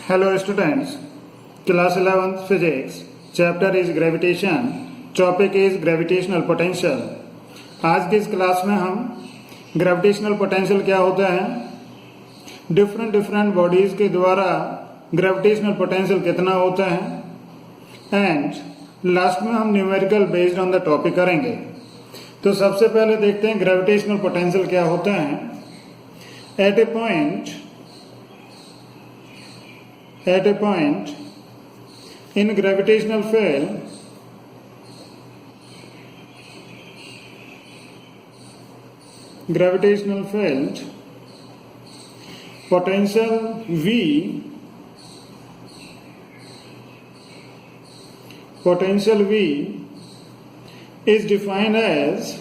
Hello students, class 11th physics, chapter is gravitation, topic is gravitational potential। आज की इस class में हम ग्रेविटेशनल पोटेंशियल क्या होता है, डिफरेंट बॉडीज के द्वारा ग्रेविटेशनल पोटेंशियल कितना होता है एंड लास्ट में हम numerical based on the topic करेंगे। तो सबसे पहले देखते हैं ग्रेविटेशनल पोटेंशियल क्या होता है। At a point in gravitational field, potential V is defined as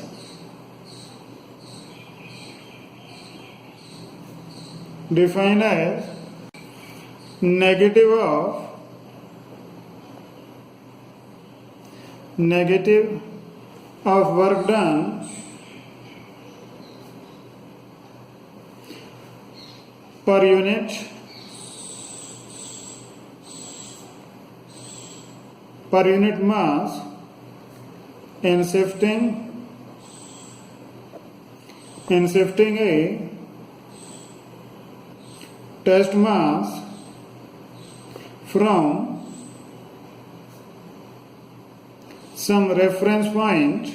negative of work done per unit mass in shifting a test mass from some reference point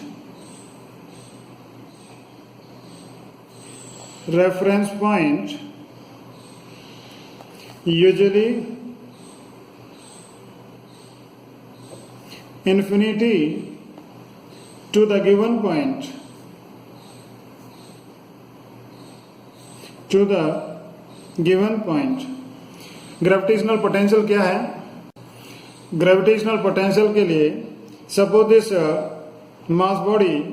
usually infinity to the given point gravitational potential क्या है। Gravitational potential के लिए suppose this mass body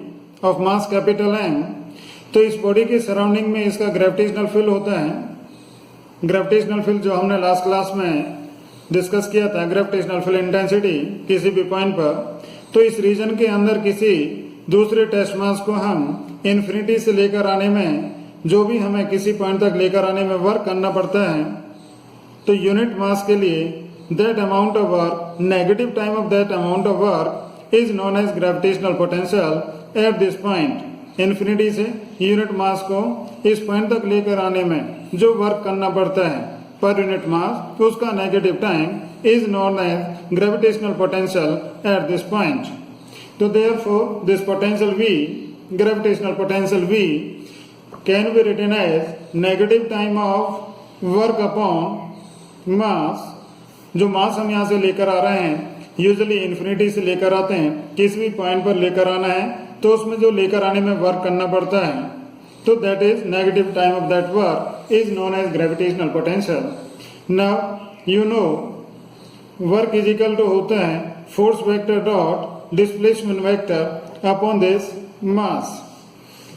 of mass capital M, तो इस body के surrounding में इसका gravitational field होता है। ग्रेविटेशनल फील्ड जो हमने लास्ट क्लास में डिस्कस किया था, ग्रेविटेशनल फील्ड इंटेंसिटी किसी भी पॉइंट पर, तो इस रीजन के अंदर किसी दूसरे टेस्ट मास को हम इन्फिनिटी से लेकर आने में, जो भी हमें किसी पॉइंट तक लेकर आने में वर्क करना पड़ता है, तो यूनिट मास के लिए that amount of work, negative time of that amount of work is known as gravitational potential at this point. Infinity से यूनिट मास को इस पॉइंट तक लेकर आने में जो वर्क करना पड़ता है पर यूनिट मास, उसका negative time is known as gravitational potential at this point. तो therefore this potential V, gravitational potential V can be written as negative time of work upon mass. जो मास हम यहाँ से लेकर आ रहे हैं, यूजुअली इन्फिनिटी से लेकर आते हैं, किसी भी पॉइंट पर लेकर आना है तो उसमें जो लेकर आने में वर्क करना पड़ता है, तो that is negative time of that work is known as gravitational potential. Now you know work is equal to होता है force vector dot displacement vector upon this mass.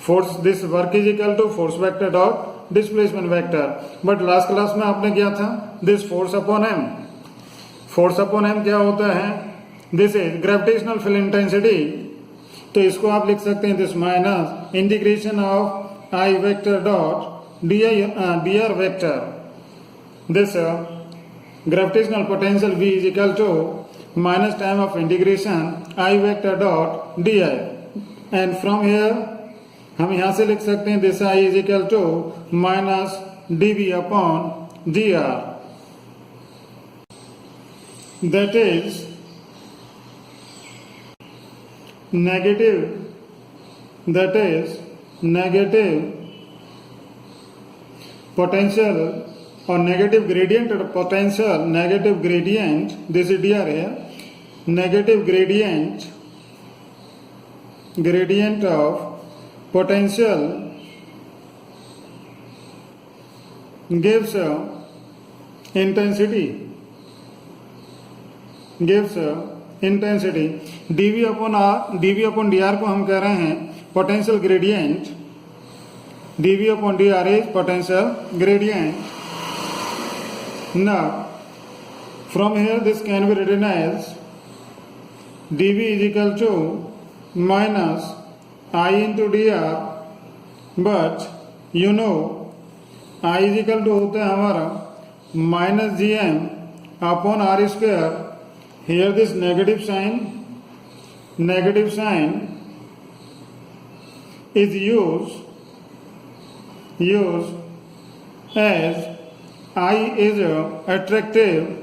Force, this work is equal to force vector dot displacement vector. But last class में आपने किया था this force upon m। Force upon m क्या होता है, this is gravitational field intensity. तो इसको आप लिख सकते हैं this minus integration of I vector dot dr vector. This gravitational potential V is equal to minus time of integration I vector dot di, and from here हम यहां से लिख सकते हैं this I is equal to minus dv upon dr। That is negative potential और negative gradient potential, negative gradient, this is dr है, negative gradient of potential gives intensity dv upon dr को हम कह रहे हैं potential gradient। dv upon dr is potential gradient। now from here this can be written as dv is equal to minus I into dr, but you know I is equal to होता है हमारा minus gm upon r square. Here this negative sign is used as I is attractive.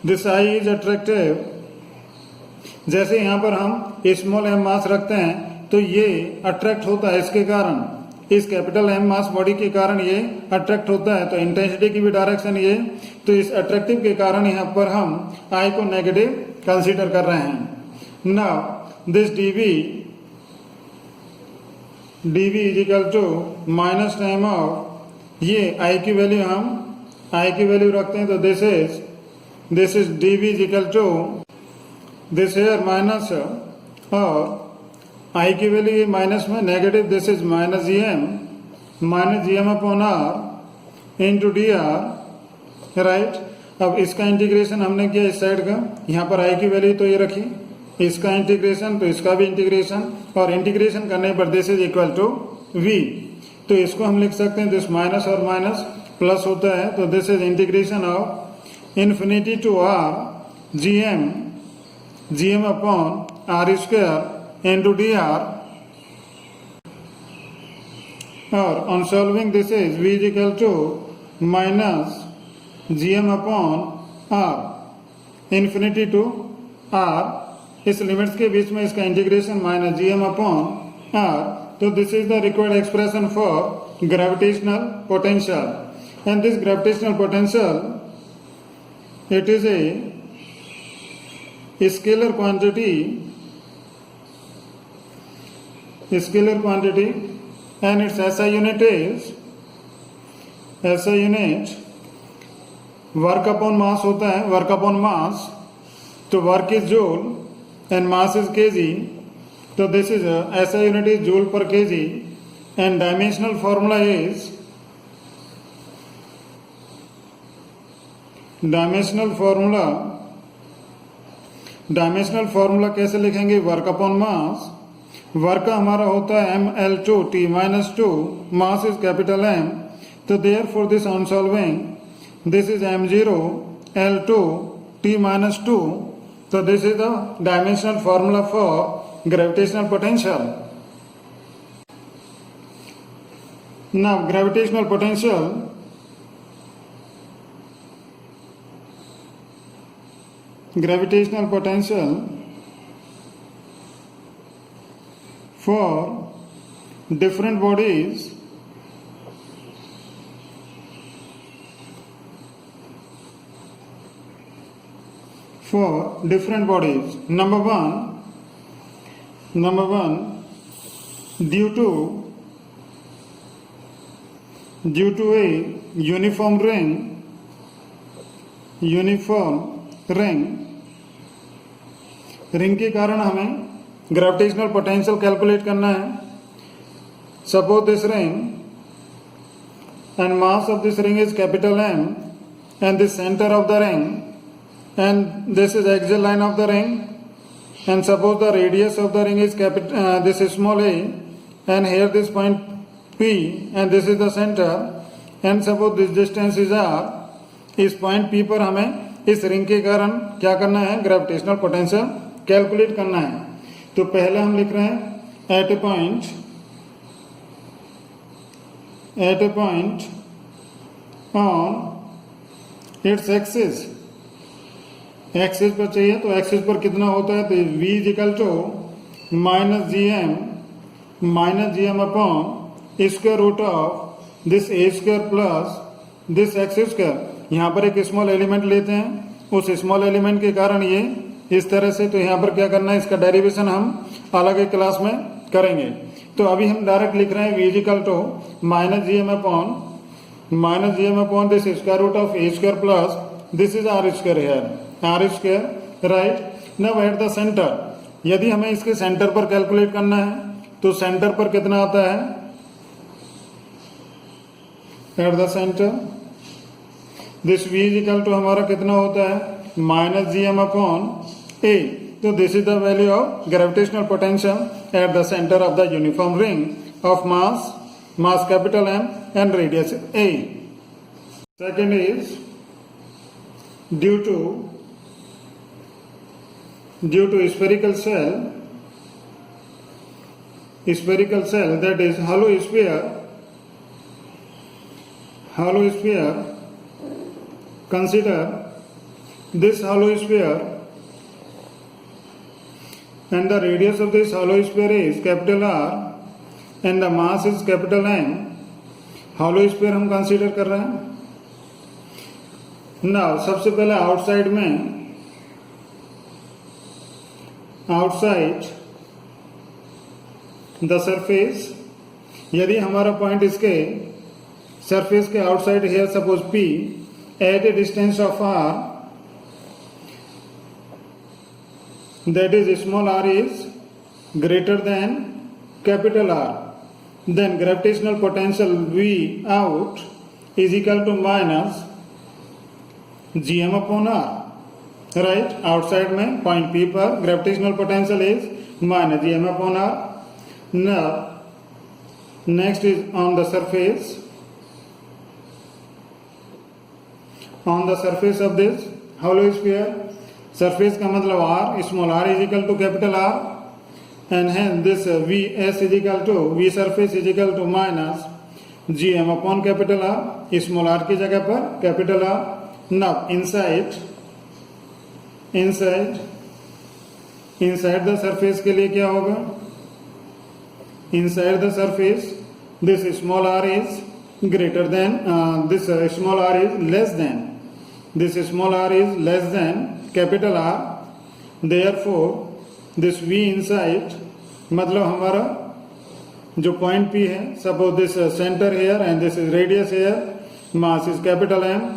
This I is attractive. जैसे यहाँ पर हम small M मास रखते हैं तो ये अट्रैक्ट होता है, इसके कारण, इस कैपिटल एम मास बॉडी के कारण ये अट्रैक्ट होता है। तो इंटेंसिटी की भी डायरेक्शन ये, तो इस अट्रैक्टिव के कारण यहाँ पर हम आई को नेगेटिव कंसीडर कर रहे हैं। Now this dv is equal to minus time of, ये आई की वैल्यू रखते हैं तो this is dv is equal to this here minus, और आई की वैल्यू ये माइनस में negative, this is minus gm upon r into D R, right. अब इसका इंटीग्रेशन हमने किया इस साइड का, यहाँ पर आई की वैल्यू तो ये रखी, इसका इंटीग्रेशन तो इसका भी इंटीग्रेशन, और इंटीग्रेशन करने पर this is equal to v। तो इसको हम लिख सकते हैं, दिस माइनस और माइनस प्लस होता है, तो this is integration of infinity to r gm upon r square into D r, और on solving this is v is equal to minus gm upon r infinity to r, इस limits के बीच में इसका integration minus gm upon r। तो this is the required expression for gravitational potential, and this gravitational potential it is a scalar quantity and its SI unit work upon mass होता है, work upon mass, तो work is joule and mass is KG, तो this is SI unit is joule per kg, and dimensional formula कैसे लिखेंगे, work upon मास, work हमारा होता है ml2 t minus 2, mass is capital M, तो therefore this on solving this is m0 l2 t minus 2, so this is the dimensional formula for gravitational potential. Now gravitational potential for different bodies number one due to a uniform ring के कारण हमें gravitational potential calculate करना है। Suppose this ring and mass of this ring is capital M, and the center of the ring, and this is axial line of the ring, and suppose the radius of the ring is this is small a, and here this point P, and this is the center, and suppose this distance is r, इस point P पर हमें इस ring के कारण क्या करना है, gravitational potential calculate करना है। तो पहले हम लिख रहे हैं at a point on its axis पर चाहिए, तो एक्सिस पर कितना होता है, तो v is equal to minus G M upon square root of this A square plus this X square. यहाँ पर एक स्मॉल एलिमेंट लेते हैं, उस स्मॉल एलिमेंट के कारण ये इस तरह से, तो यहाँ पर क्या करना है, इसका डेरिवेशन हम अलग एक क्लास में करेंगे। तो अभी हम डायरेक्ट लिख रहे हैं v is equal to minus G M upon this square root of A square plus this is R square here, R square, right. Now at the centre, यदि हमें इसके सेंटर पर कैलकुलेट करना है तो सेंटर पर कितना आता है, at the centre this v is equal to हमारा कितना होता है, minus G M upon a. तो this is the value of gravitational potential at the centre of the uniform ring of mass mass capital M and radius A. Second is due to spherical cell, that is hollow sphere, consider this hollow sphere and the radius of this hollow sphere is capital R and the mass is capital M. hollow sphere हम consider कर रहे हैं ना. सबसे पहले outside the surface, यदि हमारा point इसके सरफेस के आउटसाइड है, suppose P at a distance of R, that is small r is greater than capital R, then gravitational potential V out is equal to minus gm upon R. Right? Outside में point P पर gravitational potential is minus gm upon R. Now, next is on the surface. On the surface of this hollow sphere, surface का मतलब R, small r is equal to capital R, and hence this Vs is equal to V surface is equal to minus gm upon capital R, small r की जगह पर capital R. Now inside the surface के लिए क्या होगा? Inside the surface, this small r is greater than this small r is less than. This small r is less than capital R. Therefore, this V inside मतलब हमारा जो point P है, suppose this center here and this is radius here, mass is capital M,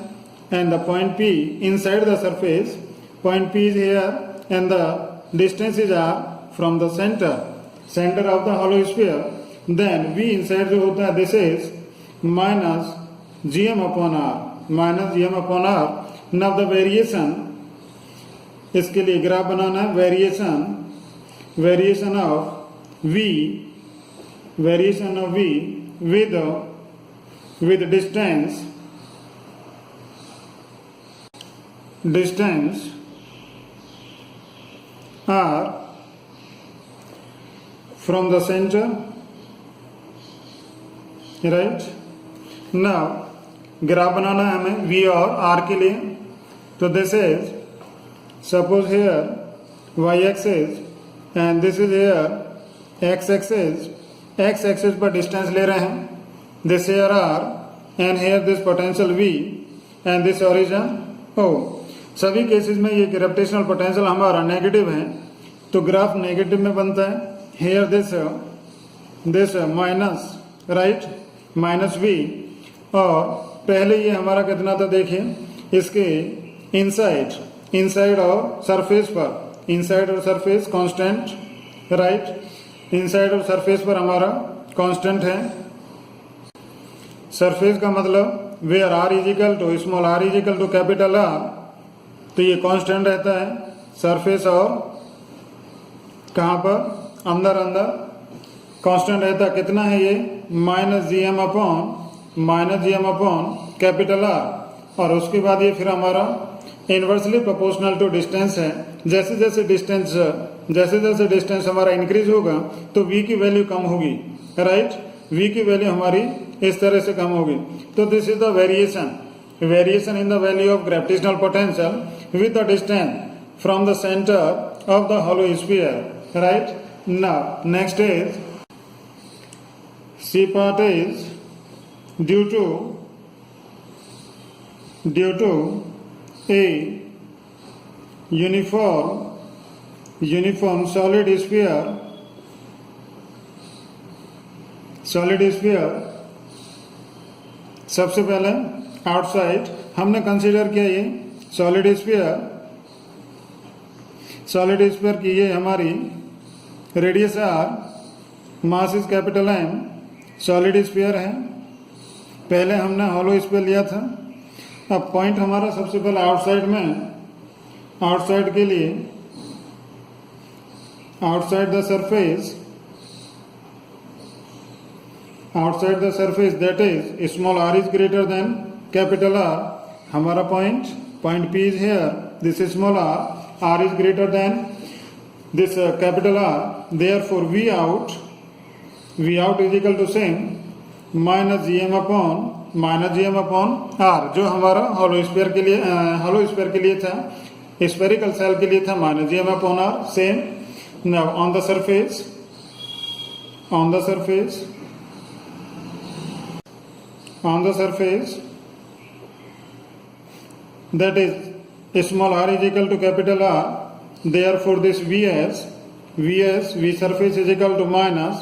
and the point P inside the surface, point P is here and the distance is R from the center of the hollow sphere. Then V inside जो होता है, this is minus gm upon R. Now the variation, इसके लिए graph बनाना है. variation of V with distance R from the center. Right? Now graph बनाना है हमें V और R के लिए. तो this is, suppose here y axis and this is here x axis पर डिस्टेंस ले रहे हैं. this here R and here this potential V and this origin O. सभी केसेस में ये ग्रेविटेशनल पोटेंशियल हमारा नेगेटिव है, तो ग्राफ नेगेटिव में बनता है. here this minus, right, minus V. और पहले ये हमारा कितना था देखिए, इसके इनसाइड और सरफेस कांस्टेंट, राइट, इनसाइड और सरफेस पर हमारा कांस्टेंट है. सरफेस का मतलब where R is equal to small r is equal to capital R, तो ये कांस्टेंट रहता है. सरफेस और कहाँ पर, अंदर कांस्टेंट रहता है. कितना है ये? Minus gm upon capital R. और उसके बाद ये फिर हमारा इनवर्सली प्रोपोर्शनल टू डिस्टेंस है. जैसे जैसे डिस्टेंस हमारा इंक्रीज होगा तो V की वैल्यू कम होगी, राइट. V की वैल्यू हमारी इस तरह से कम होगी. तो this is the variation in the value of gravitational potential with the distance from the centre of the hollow sphere, right. Now next is C part is due to a uniform solid sphere. सबसे पहले outside हमने consider किया ये solid sphere की ये हमारी radius R, mass is capital M, solid sphere है. पहले हमने हॉलो स्फीयर लिया था. अब पॉइंट हमारा सबसे पहले आउटसाइड के लिए outside the surface outside the surface, that is small r is greater than capital R. हमारा point P is here. This is small r is greater than this capital R. Therefore V out is equal to same minus gm upon r, जो हमारा hollow sphere के लिए था, spherical shell के लिए था minus gm upon r. Same. Now on the surface that is small r is equal to capital R. Therefore this V surface is equal to minus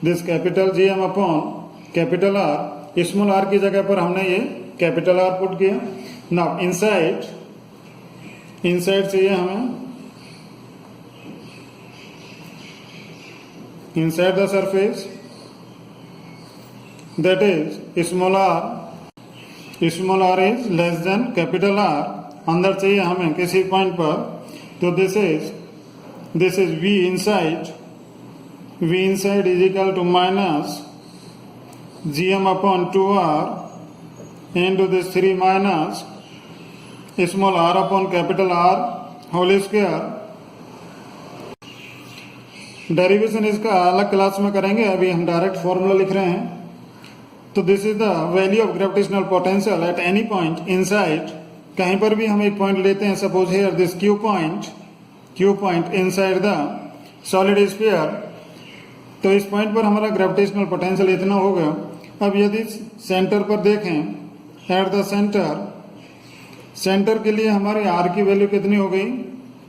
this capital gm upon capital R. Small r की जगह पर हमने ये capital R put किया. Now inside चाहिए हमें, inside the surface, that is small r is less than capital R. अंदर चाहिए हमें किसी पॉइंट पर, तो this is V inside is equal to minus gm upon 2r into this 3 minus small r upon capital R whole square. Derivation इसका अलग class में करेंगे, अभी हम डायरेक्ट फॉर्मूला लिख रहे हैं. तो this is the value of gravitational potential at any point inside. कहीं पर भी हम एक पॉइंट लेते हैं, suppose here this Q point inside the solid sphere, तो इस पॉइंट पर हमारा ग्रेविटेशनल पोटेंशियल इतना होगा. अब यदि सेंटर पर देखें, एट द सेंटर के लिए हमारे आर की वैल्यू कितनी हो गई,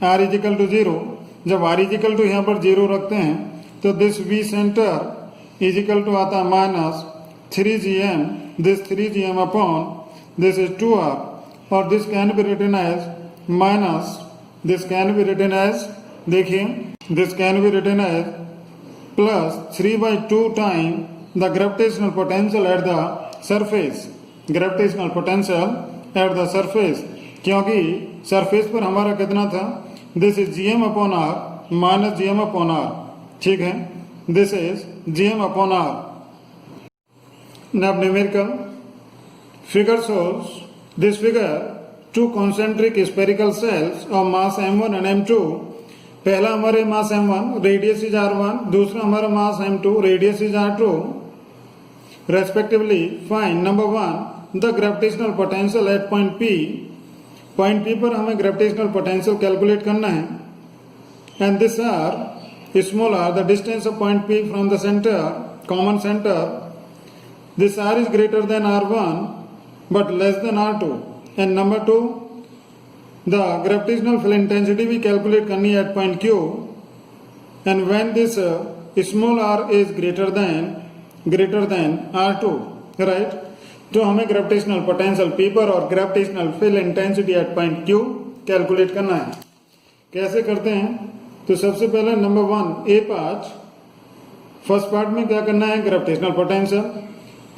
आर इज इक्वल टू 0. जब आर इज इक्वल टू यहाँ पर 0 रखते हैं तो this V centre is equal to आता है minus 3gm, this 3gm upon this is 2r, और this can be written as minus, this can be written as, देखिए this can be written as plus 3/2 time the gravitational potential at the surface. Gravitational potential at the surface, क्योंकि surface पर हमारा कितना था, this is gm upon r minus gm upon r. ठीक है, this is gm upon r. Now numerical figure shows this figure two concentric spherical shells of mass m1 and m2. पहला हमारे मास m1 radius is r1, दूसरा हमारा mass m2 radius is r2 respectively. Find number 1 the gravitational potential at point P पर हमें gravitational potential calculate करना है. And this r small r the distance of point P from the centre, common centre. This r is greater than r1 but less than r2. And number 2 the gravitational field intensity भी calculate करनी है at point Q. And when this small r is greater then r2, right. तो हमें gravitational potential P पर और gravitational field intensity at point Q calculate करना है. कैसे करते हैं, तो सबसे पहले नंबर 1 A5 फर्स्ट पार्ट में क्या करना है, ग्रेविटेशनल पोटेंशियल.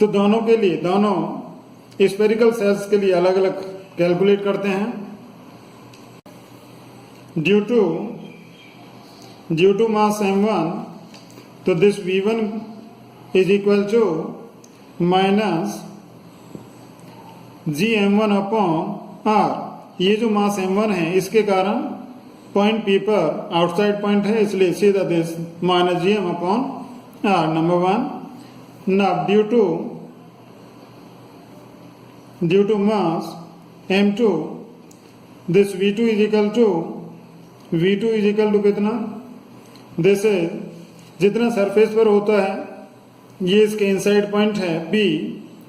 तो दोनों के लिए, दोनों स्फेरिकल सेल्स के लिए अलग अलग कैलकुलेट करते हैं. ड्यू टू मास m1, तो this v1 is equal to minus gm1 upon r. ये जो मास m1 है इसके कारण पॉइंट P पर आउटसाइड पॉइंट है, इसलिए सीधा this minus gm upon r. Number 1. Now due to mass m2, this v2 is equal to कितना, दिस जितना सरफेस पर होता है, ये इसके इनसाइड पॉइंट है P,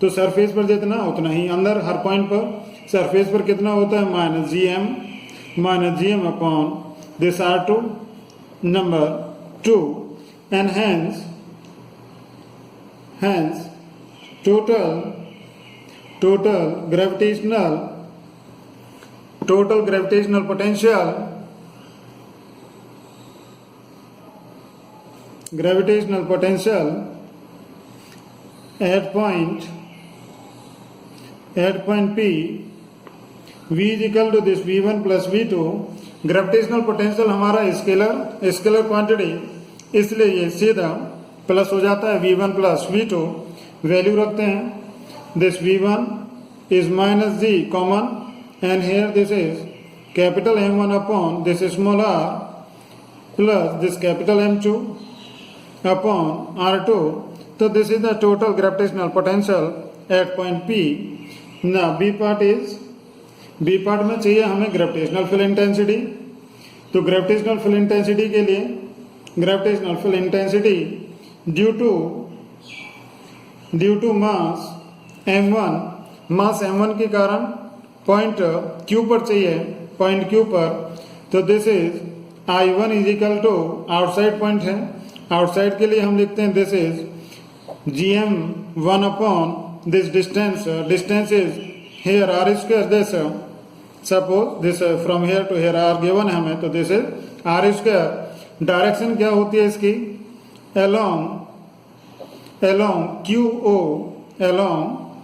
तो सरफेस पर जितना उतना ही अंदर हर पॉइंट पर सरफेस पर कितना होता है, minus gm upon this r2. Number 2. And hence total gravitational potential at point P, V is equal to this V1 plus V2. Gravitational potential हमारा स्केलर क्वांटिटी, इसलिए ये सीधा प्लस हो जाता है V1 प्लस V2, वैल्यू रखते हैं। This V1 is minus G common and here this is capital M1 upon this small r plus this capital M2 upon R2. So this is the total gravitational potential at point P. Now B part में चाहिए हमें gravitational field intensity. तो gravitational field intensity के लिए gravitational field intensity due to mass m1 के कारण point Q पर चाहिए, पॉइंट Q पर। तो this is I1 is equal to outside point है, आउटसाइड के लिए हम लिखते हैं this is GM1 upon this distance is here r square, this suppose this from here to here r given है हमें, तो this is r square। Direction क्या होती है इसकी, along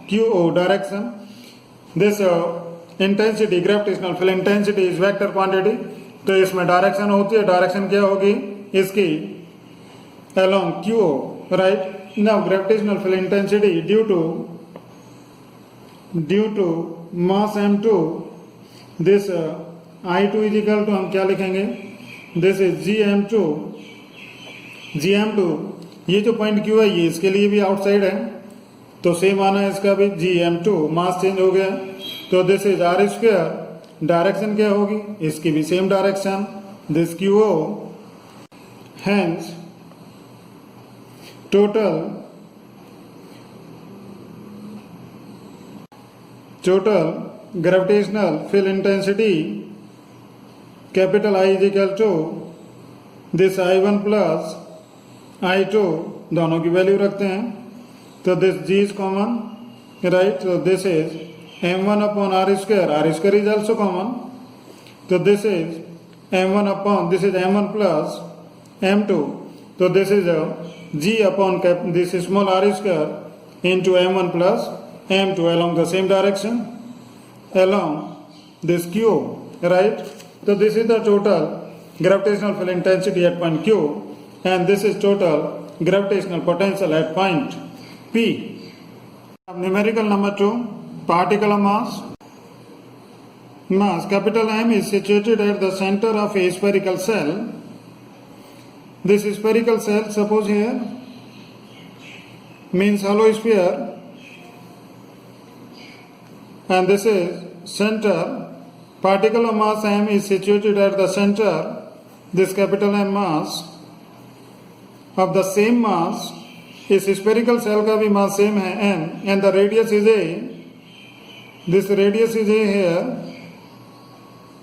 QO direction. This intensity gravitational field intensity is vector quantity, तो इसमें direction होती है, डायरेक्शन क्या होगी इसकी along QO, right. Now gravitational field intensity due to mass m2, this I2 is equal to हम क्या लिखेंगे, दिस इज GM2, ये जो पॉइंट Q है ये इसके लिए भी आउटसाइड है, तो सेम आना है इसका भी GM2, मास चेंज हो गया, तो this is r square. Direction क्या होगी इसकी भी same direction, this QO, hence total gravitational field intensity capital I is equal to this I1 plus I2, दोनों की वैल्यू रखते हैं। तो this G is common, right? So this is M1 upon R square is also common. So this is M1 upon, this is M1 plus M2. So this is G upon this small r square into M1 plus M2 along the same direction, along this Q, right? So this is the total gravitational field intensity at point Q, and this is total gravitational potential at point P. Numerical number 2, particle mass. Mass capital M is situated at the center of a spherical cell. This spherical cell, suppose here means hollow sphere, and this is center. Particle of mass M is situated at the center, this capital M mass of the same mass, इस spherical cell का भी mass same है M, and the radius is A, this radius is A here,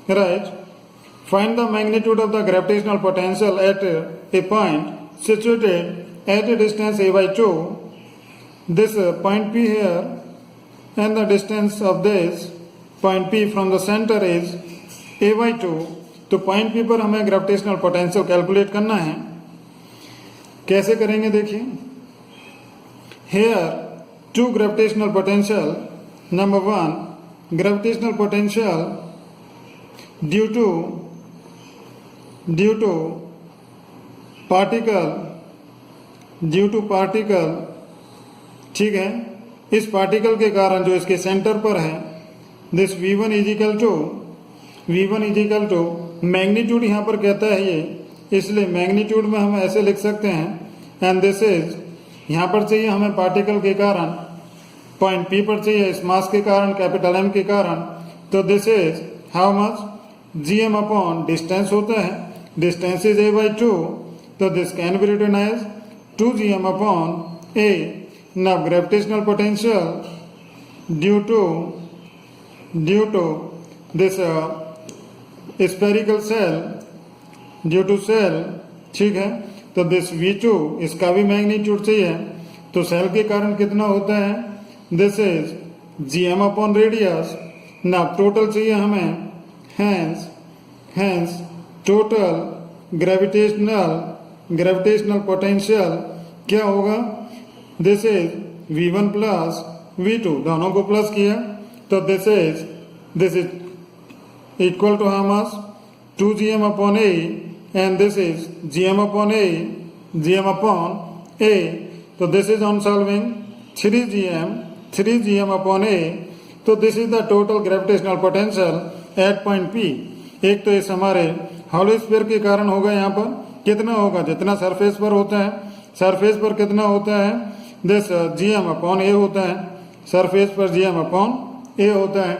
right? Find the magnitude of the gravitational potential at a point situated at a distance a by 2, this point P here, and the distance of this point P from the center is a by 2. तो point P पर हमें gravitational potential calculate करना है। कैसे करेंगे देखिए, here two gravitational potential, number 1 gravitational potential due to particle, ठीक है, इस पार्टिकल के कारण जो इसके सेंटर पर है, this V1 is equal to magnitude यहाँ पर कहता है ये, इसलिए मैग्नीट्यूड में हम ऐसे लिख सकते हैं, एंड दिस इज यहाँ पर चाहिए हमें पार्टिकल के कारण, पॉइंट P पर चाहिए इस मास के कारण, कैपिटल M के कारण, तो this is how much GM upon distance होता है, डिस्टेंस इज A by 2, तो this can be written as 2GM upon A. Now gravitational potential due to this spherical cell, due to cell, ठीक है, तो this V2 इसका भी magnitude चाहिए, तो सेल के कारण कितना होता है, this is GM upon radius. ना टोटल चाहिए हमें, hence total gravitational potential क्या होगा, this is V1 plus V2, दोनों को प्लस किया, तो this is equal to how much 2GM upon A, and this is GM upon a, तो this is on solving 3 gm upon a, तो this is the total gravitational potential at point P. एक तो इस हमारे hollow sphere के कारण होगा, यहाँ पर कितना होगा, जितना सरफेस पर होता है, सरफेस पर कितना होता है, दिस gm अपॉन ए होता है, सरफेस पर gm अपॉन ए होता है,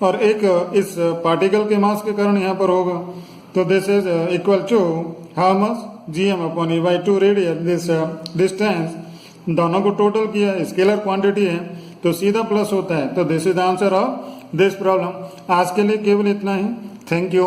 और एक इस पार्टिकल के मास के कारण यहाँ पर होगा, तो this is equal to how much gm upon a by 2 radius, this distance दोनों को टोटल किया, स्केलर क्वांटिटी है तो सीधा प्लस होता है। तो this is the answer of this problem. आज के लिए केवल इतना ही। Thank you.